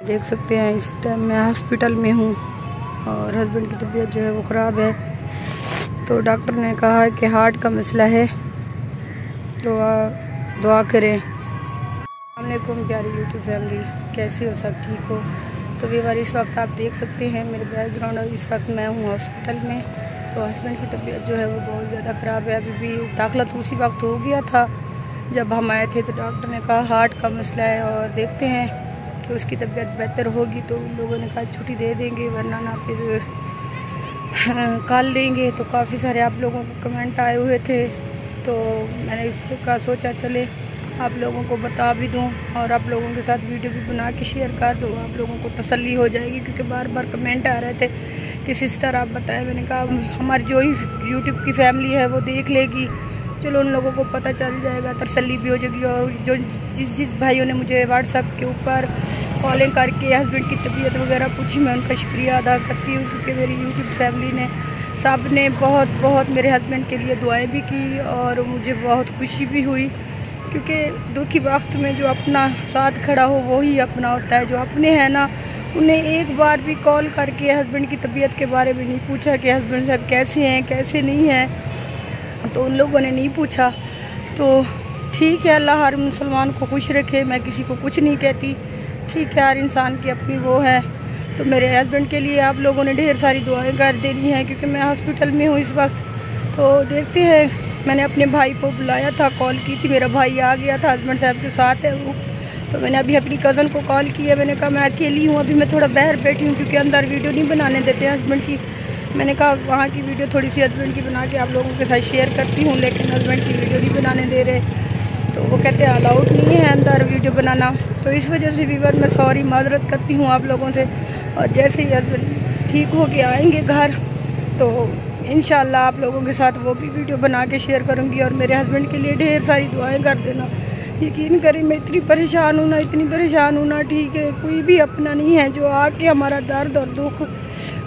देख सकते हैं इस टाइम मैं हॉस्पिटल में हूँ और हस्बैंड की तबीयत जो है वो ख़राब है। तो डॉक्टर ने कहा है कि हार्ट का मसला है, तो दुआ करें। अस्सलाम वालेकुम प्यारी यूट्यूब फैमिली, कैसी हो, सब ठीक हो? तो व्यूअर इस वक्त आप देख सकते हैं मेरे बैकग्राउंड, और इस वक्त मैं हूँ हॉस्पिटल में। तो हस्बैंड की तबीयत जो है वो बहुत ज़्यादा ख़राब है। अभी भी दाखिला तो उसी वक्त हो गया था जब हम आए थे। तो डॉक्टर ने कहा हार्ट का मसला है और देखते हैं कि उसकी तबीयत बेहतर होगी तो उन लोगों ने कहा छुट्टी दे देंगे, वरना ना फिर कल देंगे। तो काफ़ी सारे आप लोगों को कमेंट आए हुए थे, तो मैंने इसका सोचा चले आप लोगों को बता भी दूं और आप लोगों के साथ वीडियो भी बना के शेयर कर दूं। आप लोगों को तसल्ली हो जाएगी, क्योंकि बार बार कमेंट आ रहे थे कि सिस्टर आप बताएं। मैंने कहा हमारी जो ही यूट्यूब की फैमिली है वो देख लेगी, चलो उन लोगों को पता चल जाएगा, तसल्ली भी हो जाएगी। और जो जिस भाइयों ने मुझे व्हाट्सएप के ऊपर कॉलिंग करके हस्बैंड की तबीयत वगैरह पूछी, मैं उनका शुक्रिया अदा करती हूँ, क्योंकि मेरी यूट्यूब फैमिली ने सब ने बहुत मेरे हस्बैंड के लिए दुआएं भी की और मुझे बहुत खुशी भी हुई, क्योंकि दुखी वक्त में जो अपना साथ खड़ा हो वो ही अपना होता है। जो अपने हैं ना, उन्हें एक बार भी कॉल करके हस्बैंड की तबीयत के बारे में नहीं पूछा कि हस्बैंड साहब कैसे हैं कैसे नहीं हैं, तो उन लोगों ने नहीं पूछा। तो ठीक है, अल्लाह हर मुसलमान को खुश रखे, मैं किसी को कुछ नहीं कहती, ठीक है, हर इंसान की अपनी वो है। तो मेरे हस्बैंड के लिए आप लोगों ने ढेर सारी दुआएं कर देनी है, क्योंकि मैं हॉस्पिटल में हूँ इस वक्त। तो देखते हैं, मैंने अपने भाई को बुलाया था, कॉल की थी, मेरा भाई आ गया था, हस्बैंड साहब के साथ है वो। तो मैंने अभी अपनी कज़न को कॉल किया, मैंने कहा मैं अकेली हूँ, अभी मैं थोड़ा बाहर बैठी हूँ, क्योंकि अंदर वीडियो नहीं बनाने देते हस्बैंड की। मैंने कहा वहाँ की वीडियो थोड़ी सी हस्बैंड की बना के आप लोगों के साथ शेयर करती हूँ, लेकिन हस्बैंड की वीडियो नहीं बनाने दे रहे। तो वो कहते हैं अलाउड नहीं है अंदर वीडियो बनाना। तो इस वजह से व्यूअर मैं सॉरी माजरत करती हूँ आप लोगों से। और जैसे ही हस्बैंड ठीक हो के आएंगे घर, तो इंशाल्लाह आप लोगों के साथ वो भी वीडियो बना के शेयर करूँगी। और मेरे हस्बैंड के लिए ढेर सारी दुआएं कर देना। यकीन करें मैं इतनी परेशान हूँ ना, ठीक है, कोई भी अपना नहीं है जो आके हमारा दर्द और दुख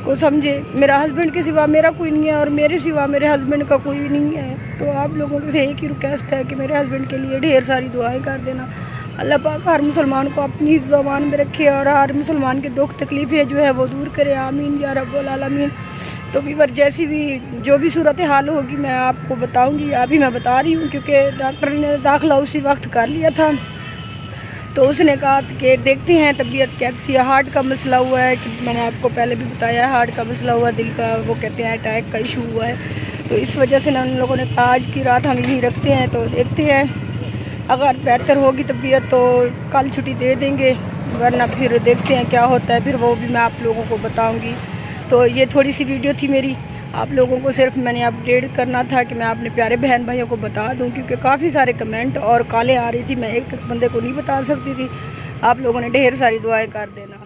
को समझे। मेरा हस्बैंड के सिवा मेरा कोई नहीं है और मेरे सिवा मेरे हस्बैंड का कोई नहीं है। तो आप लोगों से एक ही रिक्वेस्ट है कि मेरे हस्बैंड के लिए ढेर सारी दुआएं कर देना। अल्लाह पाक हर मुसलमान को अपनी ज़बान में रखे और हर मुसलमान के दुख तकलीफ़ें जो है वो दूर करे, आमीन या रब्बुल आलमीन। तो व्यूअर जैसी भी जो भी सूरत हाल होगी मैं आपको बताऊंगी, अभी मैं बता रही हूँ, क्योंकि डॉक्टर ने दाखिला उसी वक्त कर लिया था। तो उसने कहा कि देखते हैं तबीयत कैसी है, हार्ट का मसला हुआ है, कि मैंने आपको पहले भी बताया हार्ट का मसला हुआ, दिल का, वो कहते हैं अटैक का इशू हुआ है। तो इस वजह से ना उन लोगों ने कहा आज की रात हम यहीं रखते हैं। तो देखते हैं, अगर बेहतर होगी तबीयत तो कल छुट्टी दे देंगे, वरना फिर देखते हैं क्या होता है, फिर वो भी मैं आप लोगों को बताऊँगी। तो ये थोड़ी सी वीडियो थी मेरी, आप लोगों को सिर्फ मैंने अपडेट करना था कि मैं अपने प्यारे बहन भाइयों को बता दूं, क्योंकि काफ़ी सारे कमेंट और कॉलें आ रही थी, मैं एक बंदे को नहीं बता सकती थी। आप लोगों ने ढेर सारी दुआएं कर देना।